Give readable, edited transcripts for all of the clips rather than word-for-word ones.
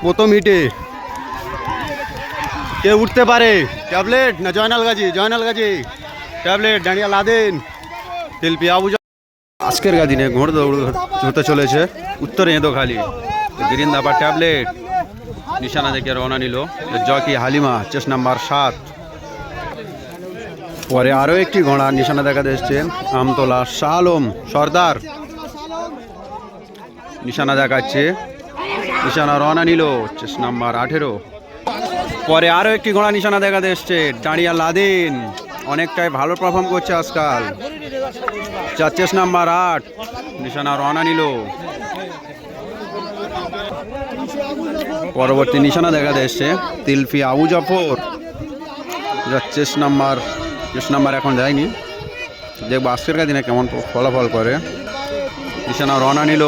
প্রথম হিটে কে উঠতে পারে? ট্যাবলেট না জয়নাল গাজী? জয়নাল গাজী ট্যাবলেট, ডাঁড়িয়া লাদেন, শিল্পী আবু। আজকের দিনে ঘোড় দৌড় হতে চলেছে উত্তর এঁদোখালি। গিরিন্দাবা ট্যাবলেট নিশানা দেখে রওনা নিল। Jockey Halima chest number 7। পরে আরও একটি ঘোড়া নিশানা দেখা এসছে আমতলা শাহ আলম সর্দার নিশানা দেখাচ্ছে। নিশানা রওনা নিল চেস নাম্বার 18। পরে আরও একটি ঘোড়া নিশানা দেখাতে এসছে ডাঁড়িয়া লাদেন, অনেকটাই ভালো পারফর্ম করছে আজকাল। চেস নাম্বার 8 নিশানা রওনা নিল। পরবর্তী নিশানা দেখাতে এসছে তিলফি আবু জাফর। চেস নাম্বার এখন যায়নি, দেখবো আজকের দিনে কেমন ফলাফল করে। নিশানা রওনা নিল।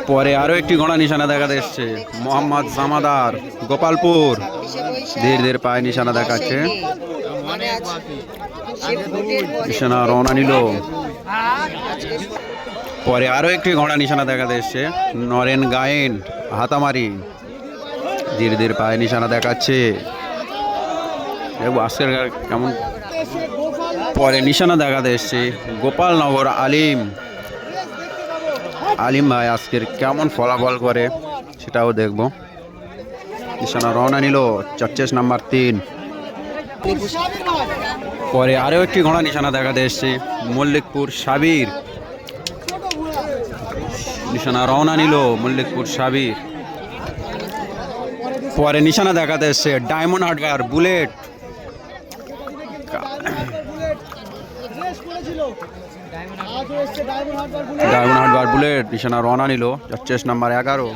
পরে আরও একটি ঘোড়া নিশানা দেখাতে এসছে মোহাম্মদ জামাদার গোপালপুর। ধীরে ধীরে পায়ে নিশানা দেখাচ্ছে। নিশানা রওনা নিল। পরে আরও একটি ঘোড়া নিশানা দেখাতে এসছে নরেন গায়েন হাতামারি। ধীরে ধীরে পায়ে নিশানা দেখাচ্ছে, দেখবো আজকের কেমন। পরে নিশানা দেখাতে এসছে গোপালনগর আলিম ভাই আজকের কেমন ফলাফল করে সেটাও দেখব। নিশানা রওনা নিল চেস নাম্বার 3। পরে আরও একটি ঘোড়া নিশানা দেখাতে এসছে মল্লিকপুর সাবির। নিশানা রওনা নিল মল্লিকপুর সাবির। পরে নিশানা দেখাতে এসছে diamond Harbour bullet. Diamond Harbour bullet নিশানা রওনা নিল চেস নাম্বার 11।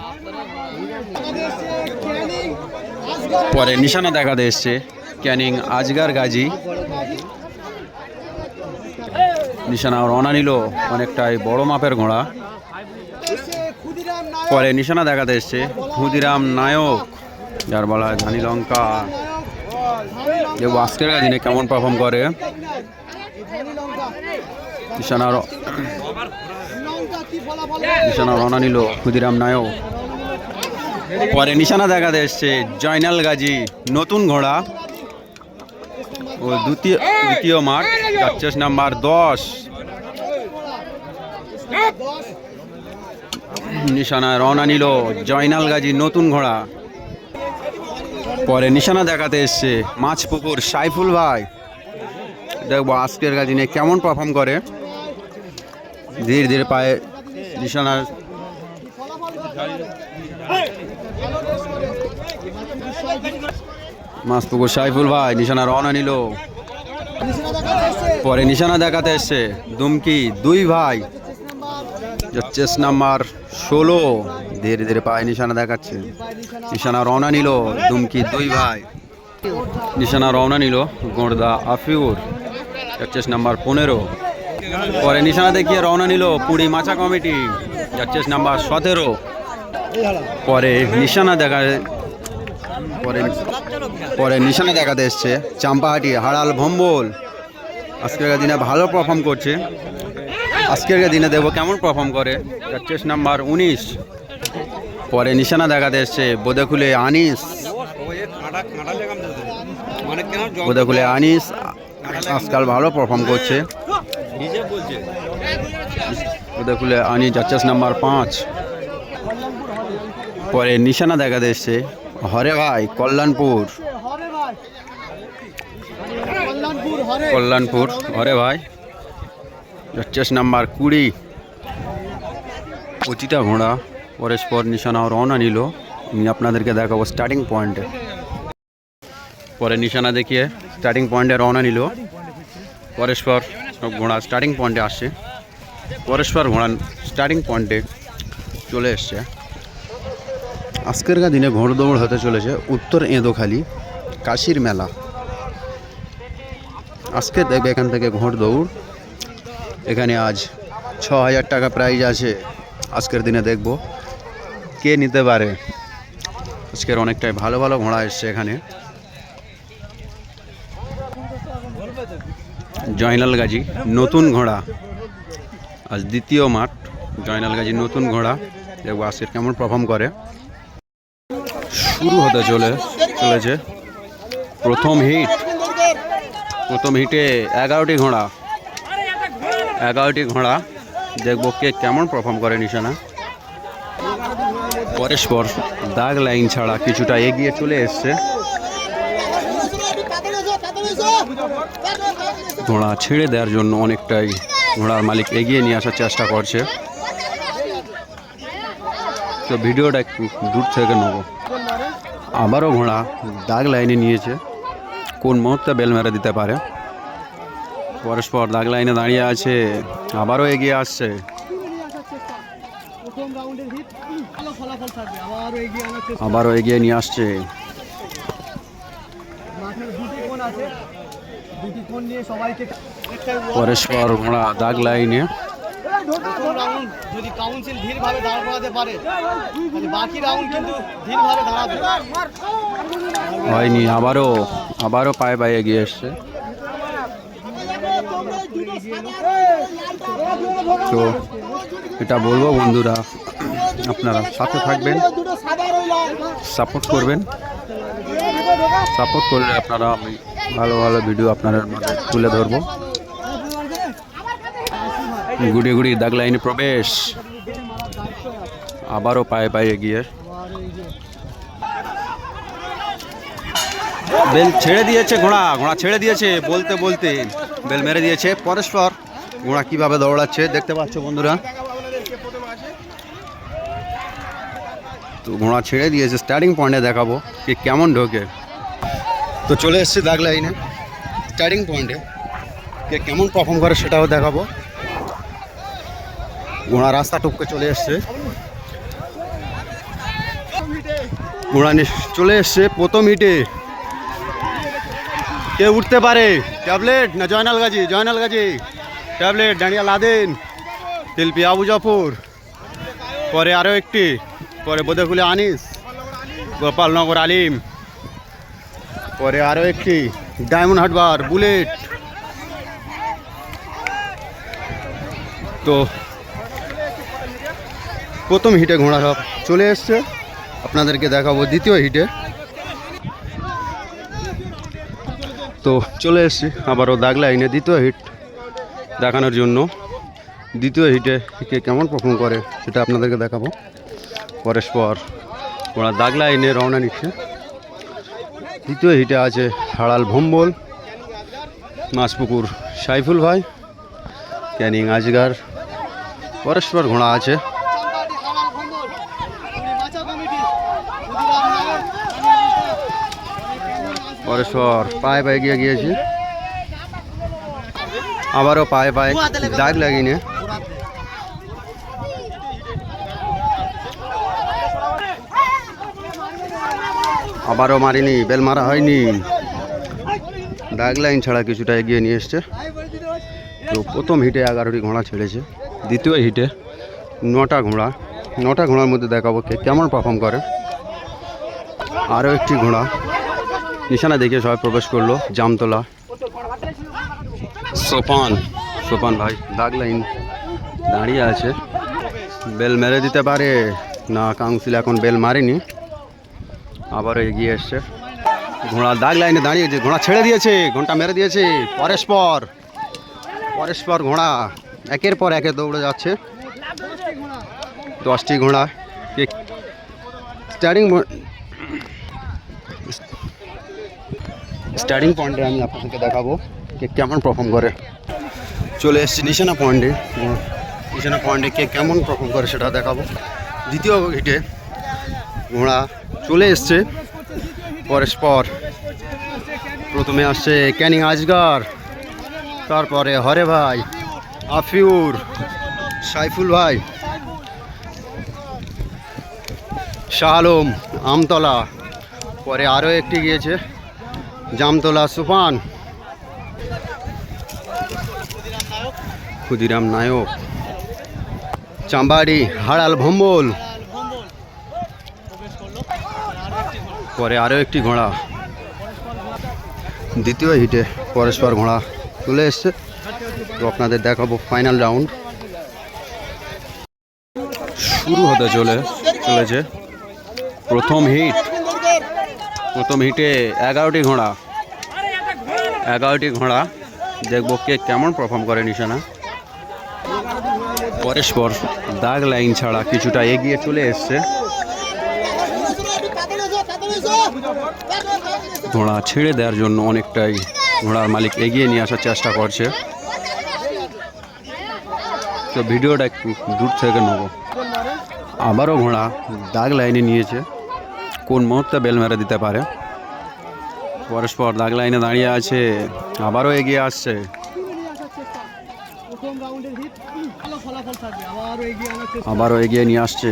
পরে নিশানা দেখাতে এসছে ক্যানিং আজগার গাজী। নিশানা রওনা নিল, অনেকটাই বড় মাপের ঘোড়া। পরে নিশানা দেখাতে এসছে ক্ষুদিরাম নায়ক, যার বলা হয় ধানি লঙ্কা। দেখবো আজকের দিনে কেমন পারফর্ম করে। নিশানা রওনা নিল ক্ষুদিরাম নায়ক। পরে নিশানা দেখাতে এসছে জয়নাল গাজী নতুন ঘোড়া ও দ্বিতীয় মাঠ চেস নাম্বার 10। নিশানা রওনা নিল জয়নাল গাজী নতুন ঘোড়া। পরে নিশানা দেখাতে এসছে মাছপুকুর সাইফুল ভাই, দেখবো আজকের দিনে কেমন পারফর্ম করে। ধীরে ধীরে পায়ে নিশানা মাছপুকুর সাইফুল ভাই নিশানা রওনা নিল। পরে নিশানা দেখাতে এসছে দুমকি 2 ভাই চেস নাম্বার 16। ধীরে ধীরে পায়ে নিশানা দেখাচ্ছে। নিশানা রওনা নিল দুমকি 2 ভাই। নিশানা রওনা নিল গোড়দা আফিউর চেস নাম্বার 15। পরে নিশানা দেখিয়ে রওনা নিল পুরী মাছা কমিটি চেস নাম্বার 17। পরে নিশানা দেখাতে এসছে চাম্পাহাটি হাড়াল ভম্বল। আজকের দিনে ভালো পারফর্ম করছে। আজকের দিনে দেখবো কেমন পারফর্ম করে চেস নাম্বার 19। পরে নিশানা দেখাতে এসছে বোদেখুলে আনিস। আজকাল ভালো পারফর্ম করছে। বোদেখুলে আনিস চেস নাম্বার 5। পরে নিশানা দেখাতে এসছে হরে ভাই কল্যাণপুর হরে ভাই চেস নাম্বার 20। প্রতিটা ঘোড়া পরস্পর নিশানা রওনা নিল। আমি আপনাদেরকে দেখাবো স্টার্টিং পয়েন্টে। পরে নিশানা দেখিয়ে স্টার্টিং পয়েন্টে রওনা নিল। পরস্পর সব ঘোড়া স্টার্টিং পয়েন্টে আসছে। পরস্পর ঘোড়া স্টার্টিং পয়েন্টে চলে এসছে। আজকের দিনে ঘোড় দৌড় হতে চলেছে উত্তর এঁদোখালি কাশির মেলা। আজকে দেখবে এখান থেকে ঘোড় দৌড়। এখানে আজ 6000 টাকা প্রাইজ আছে। আজকের দিনে দেখব কে নিতে পারে। আজকের অনেকটাই ভালো ভালো ঘোড়া এসছে এখানে। জয়নাল গাজী নতুন ঘোড়া আজ দ্বিতীয় মাঠ। জয়নাল গাজী নতুন ঘোড়া, দেখবো আজকের কেমন পারফর্ম করে। শুরু হতে চলেছে প্রথম হিটে 11টি ঘোড়া দেখবো কে কেমন পারফর্ম করে নিশানা। পরস্পর দাগ লাইন ছাড়া কিছুটা এগিয়ে চলে এসছে। ঘোড়া ছেড়ে দেওয়ার জন্য অনেকটাই ঘোড়ার মালিক এগিয়ে নিয়ে আসার চেষ্টা করছে। তো ভিডিওটা একটু দূর থেকে নেব। আবারও ঘোড়া দাগ লাইনে নিয়েছে, কোন মুহূর্তে বেল মেরে দিতে পারে। পরস্পর দাগ লাইনে দাঁড়িয়ে আছে, আবারও এগিয়ে আসছে। আবারও এগিয়ে নিয়ে আসছে। পরস্পর ঘোড়া দাগ লাইনে যদি কাউন্সিল ধীরভাবে দাঁড় করাতে পারে তাহলে বাকি রাউন্ড কিন্তু ধীরভাবে দাঁড়াবে। হয়নি, আবারও পায়ে এগিয়ে এসছে। তো এটা বলবো বন্ধুরা, আপনারা সাথে থাকবেন, সাপোর্ট করবেন। সাপোর্ট করলে আপনারা আমি ভালো ভিডিও আপনাদের মাঝে তুলে ধরবো। গুড়ি দাগ লাইনে প্রবেশ, আবারও পায়ে এগিয়ে। বেল ছেড়ে দিয়েছে, ঘোড়া ছেড়ে দিয়েছে, বলতে বেল মেরে দিয়েছে। পরস্পর ঘোড়া কিভাবে দৌড়াচ্ছে দেখতে পাচ্ছ বন্ধুরা। তো ঘোড়া ছেড়ে দিয়েছে, স্টার্টিং পয়েন্টে দেখাবো কি কেমন ঢোকে। তো চলে এসছে দাগ লাইনে স্টার্টিং পয়েন্টে, কে কেমন পারফর্ম করে সেটাও দেখাবো। ঘোড়া রাস্তা টপকে চলে এসছে। ঘোড়া চলে এসছে প্রথম হিটে। কে উঠতে পারে? ট্যাবলেট না জয়নাল গাজী? ট্যাবলেট, ডানিয়া লাদেন, শিল্পী আবু জাফর, পরে আরও একটি, পরে বোদেকুলে আনিস, গোপালনগর আলিম, পরে আরও একটি ডায়মন্ড হারবার বুলেট। তো প্রথম হিটে ঘোড়া সব চলে এসছে, আপনাদেরকে দেখাবো দ্বিতীয় হিটে। তো চলে এসছি আবারও দাগ লাইনে দ্বিতীয় হিট দেখানোর জন্য। দ্বিতীয় হিটে কে কেমন পারফর্ম করে সেটা আপনাদেরকে দেখাবো। পরস্পর ওরা দাগ লাইনে রওনা নিচ্ছে। দ্বিতীয় হিটে আছে হাড়াল ভম্বল, মাছপুকুর সাইফুল ভাই, ক্যানিং আজগার। পরস্পর ঘোড়া আছে। পরস্পর পায়ে এগিয়ে গিয়েছি, আবারও পায়ে দাগ লাগিয়ে। আবারও মারিনি, বেল মারা হয়নি, দাগ লাইন ছাড়া কিছুটা এগিয়ে নিয়ে এসছে। তো প্রথম হিটে 11টি ঘোড়া ছেড়েছে, দ্বিতীয় হিটে 9টা ঘোড়ার মধ্যে দেখাবো কে কেমন পারফর্ম করে। আরও একটি ঘোড়া নিশানা দেখে সবাই প্রবেশ করলো। জামতলা সোপান ভাই দাগ লাইন দাঁড়িয়ে আছে, বেল মেরে দিতে পারে না। কাউন্সিল এখন বেল মারেনি, আবারও এগিয়ে এসছে। ঘোড়া দাগ লাইনে দাঁড়িয়েছে, ঘোড়া ছেড়ে দিয়েছে, ঘোড়া মেরে দিয়েছে। পরস্পর ঘোড়া একের পর একে দৌড়ে যাচ্ছে। 10টি ঘোড়া স্টার্টিং পয়েন্টে আমি আপনাদেরকে দেখাবো কে কেমন পারফর্ম করে। চলে এসেছি নিশানা পয়েন্টে কে কেমন পারফর্ম করে সেটা দেখাবো। দ্বিতীয় হিটে ঘোড়া চলে এসছে। পরস্পর প্রথমে আসছে ক্যানিং আজগার, তারপরে হরে ভাই, আফিউর, সাইফুল ভাই, শাহ আলম, আমতলা, পরে আরও একটি গিয়েছে জামতলা সুপান, ক্ষুদিরাম নায়ক, চাম্বাড়ি হাড়াল ভম্বল, পরে আরও একটি ঘোড়া। দ্বিতীয় হিটে পরস্পর ঘোড়া চলে এসছে। তো আপনাদের দেখাবো ফাইনাল রাউন্ড। শুরু হতে চলেছে প্রথম হিটে 11টি ঘোড়া, 11টি ঘোড়া। দেখবো কে কেমন পারফর্ম করে নিশানা। পরস্পর দাগ লাইন ছাড়া কিছুটা এগিয়ে চলে এসছে। ঘোড়া ছেড়ে দেওয়ার জন্য অনেকটাই ঘোড়ার মালিক এগিয়ে নিয়ে আসার চেষ্টা করছে। তো ভিডিওটা একটু দূর থেকে নেব। আবারও ঘোড়া দাগ লাইনে নিয়েছে, কোন মুহূর্তে বেল মেরে দিতে পারে। পরস্পর দাগ লাইনে দাঁড়িয়ে আছে, আবারও এগিয়ে আসছে। আবারও এগিয়ে নিয়ে আসছে।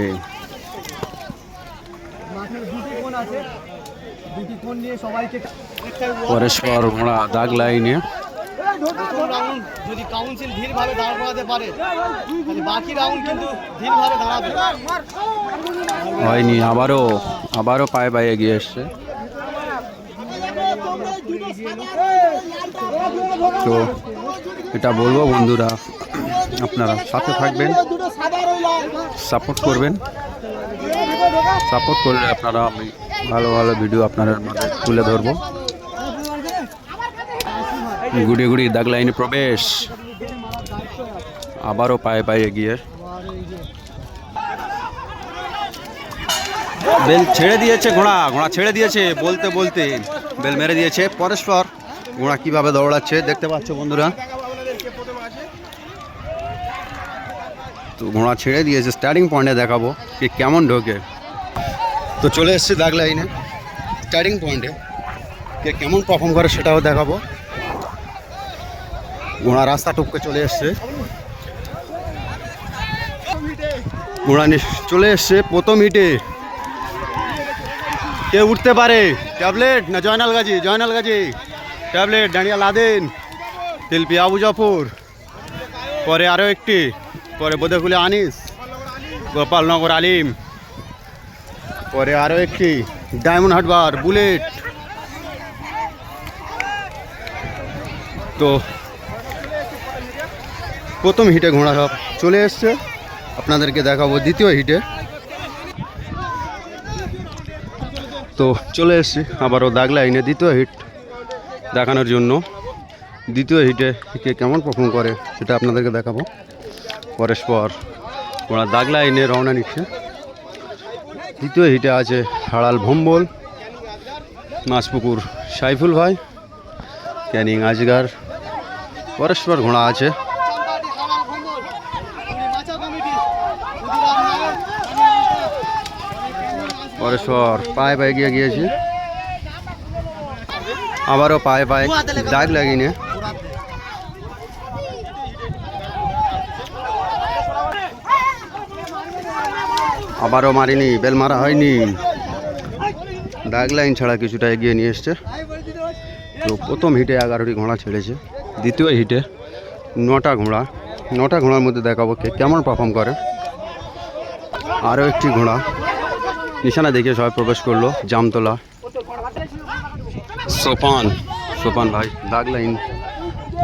পরস্পর ঘোড়া দাগ লাইনে। যদি কাউন্সিল ধীরভাবে দাঁড় করাতে পারে তাহলে বাকি রাউন্ড কিন্তু ধীরভাবে দাঁড়াবে। হয়নি, আবারও পায়ে পায়ে এগিয়ে এসছে। তো এটা বলবো বন্ধুরা, আপনারা সাথে থাকবেন, সাপোর্ট করবেন। সাপোর্ট করলে আপনারা আমি ভালো ভালো ভিডিও আপনাদের মাঝে তুলে ধরবো। গুড়ি দাগ লাইনে প্রবেশ, আবারও পায়ে পায়ে এগিয়ে। বেল ছেড়ে দিয়েছে ঘোড়া ছেড়ে দিয়েছে, বলতে বলতে বেল মেরে দিয়েছে। পরস্পর ঘোড়া কিভাবে দৌড়াচ্ছে দেখতে পাচ্ছ বন্ধুরা। তো ঘোড়া ছেড়ে দিয়েছে, স্টার্টিং পয়েন্টে দেখাবো কি কেমন ঢোকে। তো চলে এসছে দাগ লাইনে স্টার্টিং পয়েন্টে, কে কেমন পারফর্ম করে সেটাও দেখাবো। ঘোড়া রাস্তা টপকে চলে এসছে। ঘোড়া চলে এসছে প্রথম হিটে। কে উঠতে পারে? ট্যাবলেট না জয়নাল গাজী? ট্যাবলেট, ডাঁড়িয়া লাদেন, শিল্পী আবু জাফর, পরে আরও একটি, পরে বোদেকুলে আনিস, গোপালনগর আলিম, পরে আরও একটি ডায়মন্ড হারবার বুলেট। তো প্রথম হিটে ঘোড়া সব চলে এসছে, আপনাদেরকে দেখাবো দ্বিতীয় হিটে। তো চলে এসছি আবারও দাগ লাইনে দ্বিতীয় হিট দেখানোর জন্য। দ্বিতীয় হিটে কে কেমন পারফর্ম করে সেটা আপনাদেরকে দেখাবো। পরস্পর ঘোড়া দাগ লাইনে রওনা নিচ্ছে। দ্বিতীয় হিটে আছে হাড়াল ভম্বল, মাছপুকুর সাইফুল ভাই, ক্যানিং আজগার। পরস্পর ঘোড়া আছে। পরস্পর পায়ে পায়ে গিয়ে গিয়েছি, আবারও পায়ে পায়ে দাগ লাগিয়ে। আবারও মারিনি, বেল মারা হয়নি, দাগ লাইন ছাড়া কিছুটা এগিয়ে নিয়ে এসছে। তো প্রথম হিটে 11টি ঘোড়া ছেড়েছে, দ্বিতীয় হিটে 9টা ঘোড়া। 9টা ঘোড়ার মধ্যে দেখাবো কে কেমন পারফর্ম করে। আরও একটি ঘোড়া নিশানা দেখে সবাই প্রবেশ করলো। জামতলা সোপান ভাই দাগ লাইন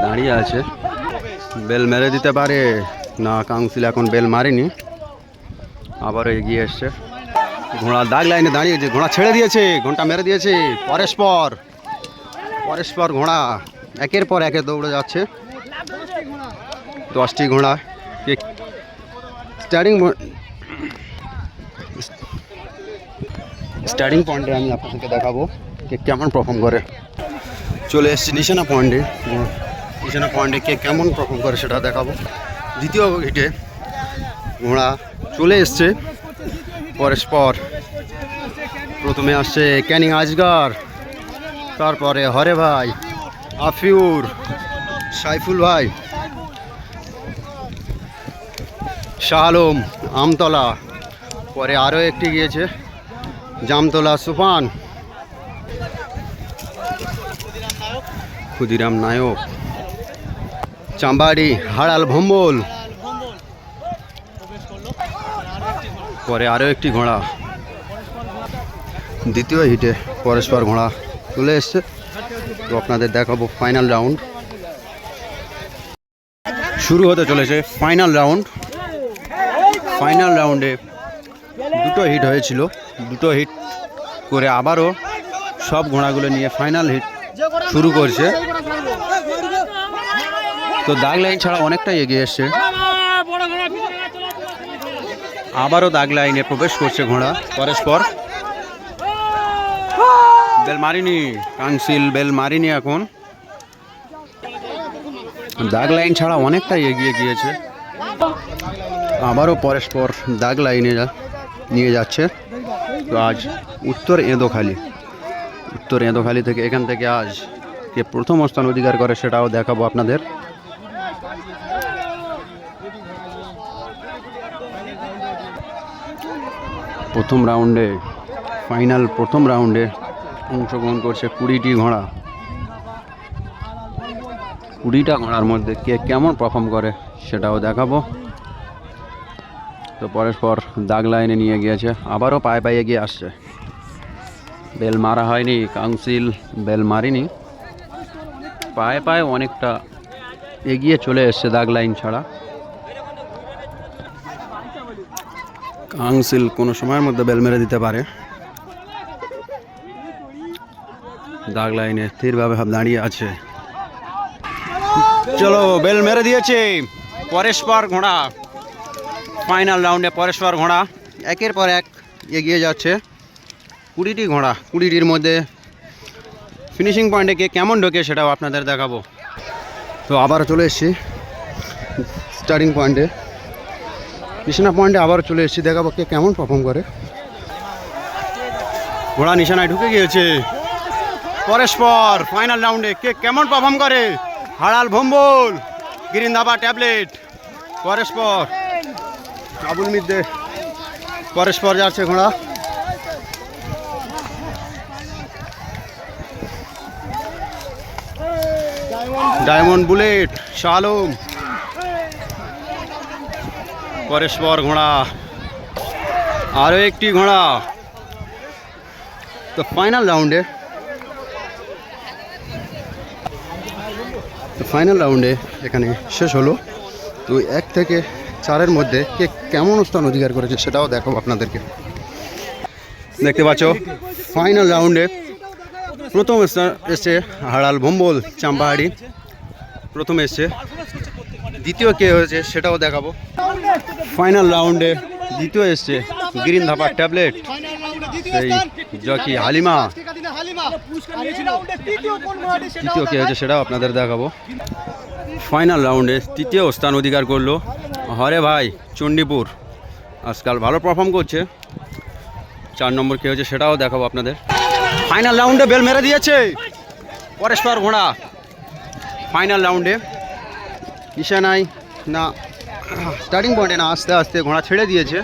দাঁড়িয়ে আছে, বেল মেরে দিতে পারে না। কাউন্সিল এখন বেল মারেনি, আবারও এগিয়ে এসছে। ঘোড়া দাগ লাইনে দাঁড়িয়েছে, ঘোড়া ছেড়ে দিয়েছে, ঘন্টা মেরে দিয়েছে। পরস্পর ঘোড়া একের পর একে দৌড়ে যাচ্ছে। 10টি ঘোড়া স্টার্টিং পয়েন্টে আমি আপনাদেরকে দেখাবো কে কেমন পারফর্ম করে। চলে এসেছি নিশানা পয়েন্টে কে কেমন পারফর্ম করে সেটা দেখাবো। দ্বিতীয় হিটে ঘোড়া চলে এসছে। পরস্পর প্রথমে আসছে ক্যানিং আজগার, তারপরে হরে ভাই, আফিউর, সাইফুল ভাই, শাহ আলম, আমতলা, পরে আরও একটি গিয়েছে জামতলা সুপান, ক্ষুদিরাম নায়ক, চাম্বাড়ি হাড়াল ভম্বল, পরে আরও একটি ঘোড়া। দ্বিতীয় হিটে পরস্পর ঘোড়া চলে এসছে। তো আপনাদের দেখাবো ফাইনাল রাউন্ড শুরু হতে চলেছে। ফাইনাল রাউন্ডে দুটো হিট হয়েছিল। দুটো হিট করে আবারও সব ঘোড়াগুলো নিয়ে ফাইনাল হিট শুরু করছে। তো দাগ লাইন ছাড়া অনেকটাই এগিয়ে এসছে। আবারও দাগ লাইনে প্রবেশ করছে ঘোড়া পরস্পর। বেল মারিনি, কাউন্সিল বেল মারিনি। এখন দাগ লাইন ছাড়া অনেকটাই এগিয়ে গিয়েছে। আবারও পরস্পর দাগ লাইনে নিয়ে যাচ্ছে। তো আজ উত্তর এঁদোখালি থেকে এখান থেকে আজ কে প্রথম স্থান অধিকার করে সেটাও দেখাবো আপনাদের। প্রথম রাউন্ডে অংশগ্রহণ করছে 20টি ঘোড়া। 20টা ঘোড়ার মধ্যে কে কেমন পারফর্ম করে সেটাও দেখাবো। তো পরস্পর দাগ লাইনে নিয়ে গিয়েছে, আবারও পায়ে এগিয়ে আসছে। বেল মারা হয়নি, কাউন্সিল বেল মারিনি, পায়ে অনেকটা এগিয়ে চলে এসছে দাগ লাইন ছাড়া। কাউন্সিল কোনো সময়ের মধ্যে বেল মেরে দিতে পারে। দাগ লাইনে স্থিরভাবে দাঁড়িয়ে আছে। চলো, বেল মেরে দিয়েছে পরস্পর ঘোড়া। ফাইনাল রাউন্ডে পরস্পর ঘোড়া একের পর এক এগিয়ে যাচ্ছে। 20টি ঘোড়া, 20টির মধ্যে ফিনিশিং পয়েন্টে কে কেমন ঢোকে সেটাও আপনাদের দেখাবো। তো আবারও চলে এসেছি স্টার্টিং পয়েন্টে, নিশানা পয়েন্টে আবারও চলে এসেছি, দেখাবো কে কেমন পারফর্ম করে। ঘোড়া নিশানায় ঢুকে গিয়েছে। পরস্পর ফাইনাল রাউন্ডে কে কেমন পারফর্ম করে। হাড়াল ভম্বল, গ্রিন ধাবা ট্যাবলেট, পরস্পর আবুল মিদ্দে পরস্পর যাচ্ছে ঘোড়া। ডায়মন্ড বুলেট, শালম, পরস্পর ঘোড়া, আরও একটি ঘোড়া। তো ফাইনাল রাউন্ডে এখানে শেষ হলো। তো 1 থেকে 4-এর মধ্যে কে কেমন স্থান অধিকার করেছে সেটাও দেখাবো আপনাদেরকে। দেখতে পাচ্ছ ফাইনাল রাউন্ডে প্রথম স্থান এসছে হাড়াল ভম্বল চাম্পাহাড়ি, প্রথম এসছে। দ্বিতীয় কে হয়েছে সেটাও দেখাবো। ফাইনাল রাউন্ডে দ্বিতীয় এসছে গ্রিন ধাবা ট্যাবলেট, সেই জকি হালিমা। তৃতীয় কে হয়েছে সেটাও আপনাদের দেখাবো। ফাইনাল রাউন্ডে তৃতীয় স্থান অধিকার করলো হরে ভাই চণ্ডীপুর, আজকাল ভালো পারফর্ম করছে। 4 নম্বর কে হয়েছে সেটাও দেখাবো আপনাদের। ফাইনাল রাউন্ডে বেল মেরে দিয়েছে পরস্পর ঘোড়া। ফাইনাল রাউন্ডে নিশানায় না স্টার্টিং পয়েন্টে না আস্তে আস্তে ঘোড়া ছেড়ে দিয়েছে।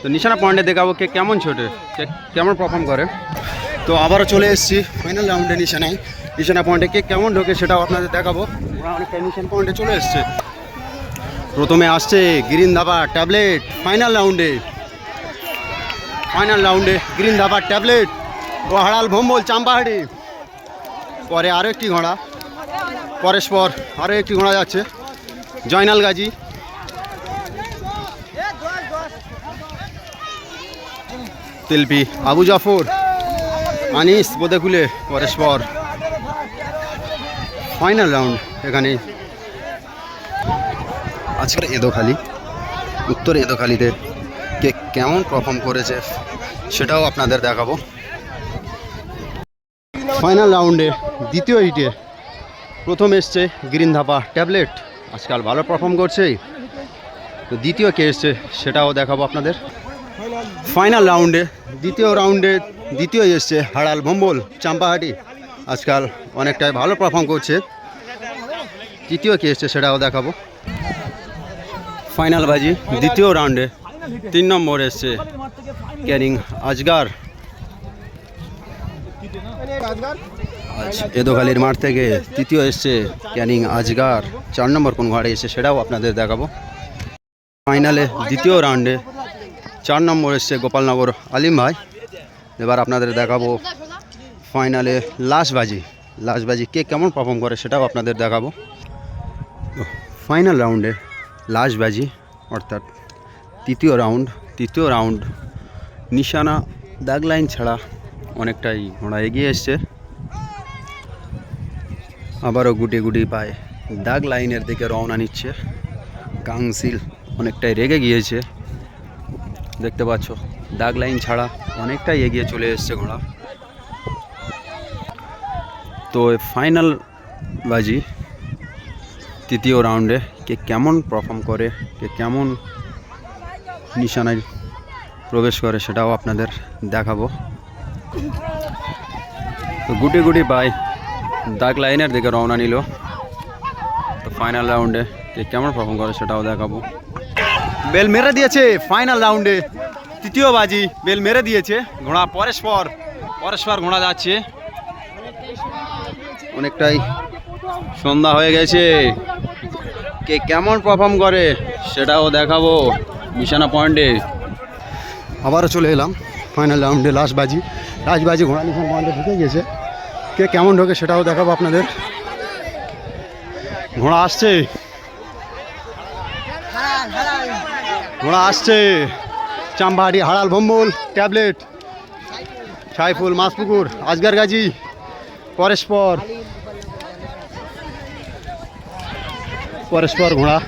তো নিশানা পয়েন্টে দেখাবো কে কেমন ছোটে, কে কেমন পারফর্ম করে। তো আবারও চলে এসেছি ফাইনাল রাউন্ডে নিশানা পয়েন্টে কে কেমন ঢোকে সেটাও আপনাদের দেখাবো। ঘোড়া অনেকটা নিশানা পয়েন্টে চলে এসছে। প্রথমে আসছে গ্রিন ধাবা ট্যাবলেট ফাইনাল রাউন্ডে গ্রিন ধাবা ট্যাবলেট ও হাড়াল ভম্বল চাম্পাহাড়ি। পরে আরও একটি ঘোড়া, পরস্পর আরও একটি ঘোড়া যাচ্ছে জয়নাল গাজী। তেলপি আবু জাফর, আনিস বোদেকুলে, পরস্পর ফাইনাল রাউন্ড এখানে আজকের উত্তর এঁদোখালিতে কে কেমন পারফর্ম করেছে সেটাও আপনাদের দেখাবো। ফাইনাল রাউন্ডে দ্বিতীয় হিটে প্রথম এসছে গ্রিন ধাবা ট্যাবলেট, আজকাল ভালো পারফর্ম করছে। তো দ্বিতীয় কে এসছে সেটাও দেখাবো আপনাদের। ফাইনাল রাউন্ডে দ্বিতীয় এসছে হাড়াল ভম্বল চাম্পাহাটি, আজকাল অনেকটাই ভালো পারফর্ম করছে। তৃতীয় কে এসছে সেটাও দেখাবো। ফাইনাল বাজি দ্বিতীয় রাউন্ডে 3 নম্বর এসছে ক্যানিং আজগার। আজ এঁদোখালির মাঠ থেকে তৃতীয় এসছে ক্যানিং আজগার। 4 নম্বর কোন ঘাড়ে এসছে সেটাও আপনাদের দেখাবো। ফাইনালে দ্বিতীয় রাউন্ডে 4 নম্বর এসছে গোপালনগর আলিম ভাই। এবার আপনাদের দেখাবো ফাইনালে লাস্ট বাজি কে কেমন পারফর্ম করে সেটাও আপনাদের দেখাবো। ফাইনাল রাউন্ডে লাস্ট বাজি অর্থাৎ তৃতীয় রাউন্ড নিশানা দাগ লাইন ছাড়া অনেকটাই ঘোড়া এগিয়ে এসছে। আবারও গুটি গুটি পায় দাগ লাইনের দিকে রওনা নিচ্ছে। কাউন্সিল অনেকটাই রেগে গিয়েছে, দেখতে পাচ্ছ দাগ লাইন ছাড়া অনেকটাই এগিয়ে চলে এসছে ঘোড়া। তো ফাইনাল বাজি তৃতীয় রাউন্ডে কে কেমন পারফর্ম করে, কে কেমন নিশানায় প্রবেশ করে সেটাও আপনাদের দেখাবো। তো গুটি গুটি পায় দাগ লাইনের দিকে রওনা নিল। তো ফাইনাল রাউন্ডে কে কেমন পারফর্ম করে সেটাও দেখাবো। বেল মেরে দিয়েছে ফাইনাল রাউন্ডে, তৃতীয় বাজি বেল মেরে দিয়েছে। ঘোড়া পরস্পর ঘোড়া যাচ্ছে, অনেকটাই সন্ধ্যা হয়ে গেছে। কে কেমন পারফর্ম করে সেটাও দেখাবো নিশানা পয়েন্টে। আবারও চলে এলাম ফাইনাল রাউন্ডে, লাস্ট বাজি ঘোড়া নিশানা পয়েন্টে ঢুকে গেছে। কে কেমন ঢোকে সেটাও দেখাবো আপনাদের। ঘোড়া আসছে চাম্বাহাটি, হাড়াল, ভম্বল, ট্যাবলেট, সাইফুল, মাসপুকুর, আজগার গাজী, পরস্পর ঘোড়া।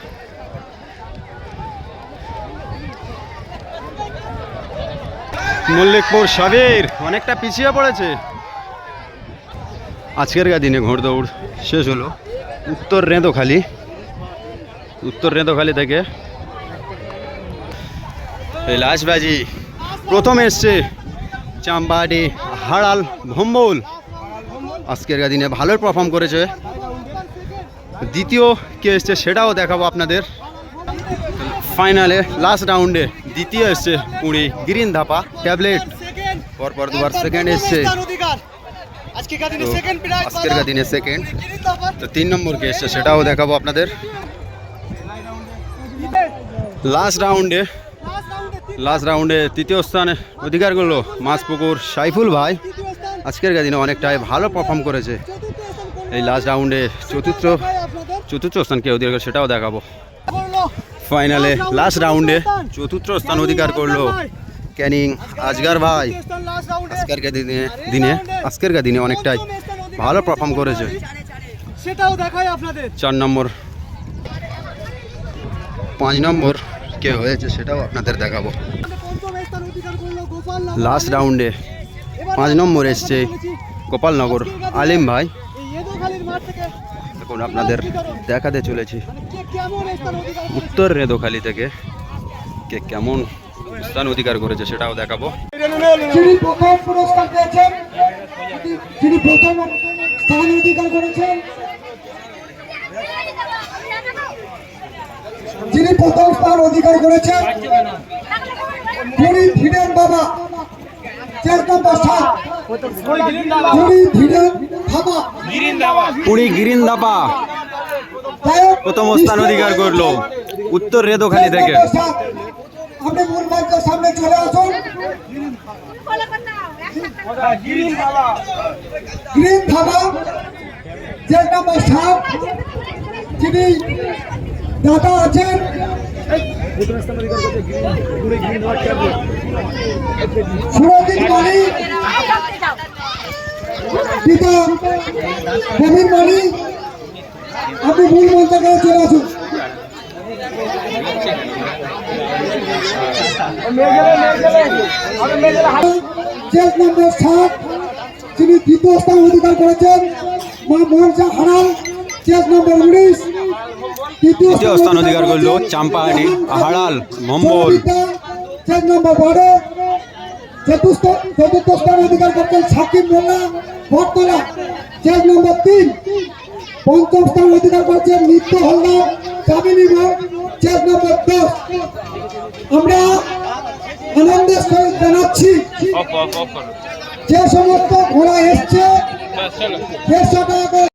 মল্লিকপুর সাবির অনেকটা পিছিয়ে পড়েছে। আজকের দিনে ঘোড়দৌড় শেষ হলো উত্তর রেঁদোখালি থেকে। এই লাস্ট বাজি প্রথম এসছে চাম্বাহাটি, হাড়াল, ভম্বল। আজকের দিনে ভালো পারফর্ম করেছে। দ্বিতীয় কে এসছে সেটাও দেখাবো আপনাদের। ফাইনালে লাস্ট রাউন্ডে দ্বিতীয় এসছে পুরী গ্রিন ধাপা, ট্যাবলেট। পরপর দুবার সেকেন্ড এসছে, আজকের দিনে সেকেন্ড। তো 3 নম্বর কে এসছে সেটাও দেখাবো আপনাদের। লাস্ট রাউন্ডে তৃতীয় স্থানে অধিকার করলো মাসপুকুর সাইফুল ভাই। আজকের দিনে অনেকটাই ভালো পারফর্ম করেছে। এই লাস্ট রাউন্ডে চতুর্থ স্থান কে অধিকার সেটাও দেখাবো। ফাইনালে লাস্ট রাউন্ডে চতুর্থ স্থান অধিকার করলো ক্যানিং আজগার ভাই। আজকের দিনে অনেকটাই ভালো পারফর্ম করেছে। সেটাও দেখাই আপনাদের। 4 নম্বর 5 নম্বর কে হয়েছে সেটাও আপনাদের দেখাবো। লাস্ট রাউন্ডে 5 নম্বর এসছে গোপালনগর আলিম ভাই। এখন আপনাদের দেখাতে চলেছি উত্তর রেঁদোখালি থেকে কে কেমন স্থান অধিকার করেছে সেটাও দেখাবো। যিনি প্রথম পুরস্কার পেয়েছেন, যিনি প্রথম স্থান অধিকার করেছেন, পুরী ভিড়েন বাবা, 4 নম্বর 7। পুরী গিরিন ধাপা প্রথম স্থান অধিকার করলো উত্তর রেঁদোখালি থেকে। আপনি মূল মঞ্চের সামনে চলে আসুন। গ্রিন ধাবা 4 নম্বর 7, যিনি দাদা আছেন সুরজিৎ মালি, পিতা প্রবীণ মালি। আপনি মূল মঞ্চে চলে আসুন। 4 নম্বর 7, যিনি দ্বিতীয় স্থান অধিকার করেছেন মা মনসা হারাল, 4 নম্বর 19। তৃতীয় স্থান অধিকার করলো চাম্পাহাটি, হাড়াল, ভম্বল। 4 নম্বর 12। চতুর্থ স্থান অধিকার করছেন সাকিব মোল্লা, বটতলা, 4 নম্বর 3। পঞ্চম স্থান অধিকার করছেন নিত্য হলদার, কামিনী মোড়, 4 নম্বর 10। আমরা আনন্দের সহিত জানাচ্ছি যে সমস্ত ঘোড়া এসছে 150 টাকা